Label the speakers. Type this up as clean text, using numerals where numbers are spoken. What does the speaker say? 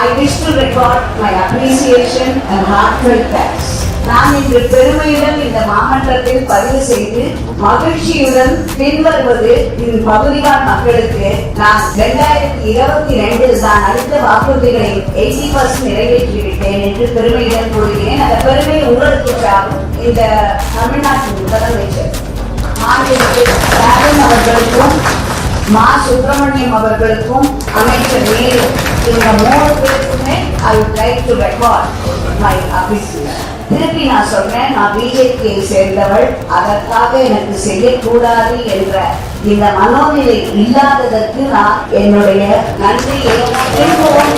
Speaker 1: I wish to record my appreciation and heartfelt thanks. நான் இன்று பெருமையுடன் இந்த மாமன்றத்தில் பதிவு செய்து மகிழ்ச்சியுடன் பின்வருவது இந்த பகுதிவாழ் மக்களுக்கு நான் 2022 தான் அளித்த வாக்குறுதிகளை 80% நிறைவேற்றிவிட்டேன் என்று பெருமையுடன் கூறுகிறேன். அந்த பெருமை உங்களுக்கு சாரும். இந்த தமிழ்நாட்டின் முதலமைச்சர் ஸ்டாலின் அவர்களுக்கும் மா சுப்பிரமணியம் அவர்களுக்கும் அமைச்சர் நேரு இந்த 3 பேருக்குமே I would like to record my appreciation. திருப்பி நான் சொல்றேன், நான் பிஜேபியை சேர்ந்தவள், அதற்காக எனக்கு செய்யக்கூடாது என்ற இந்த மனோநிலை இல்லாததற்கு நான் என்னுடைய நன்றியை திரும்பவும்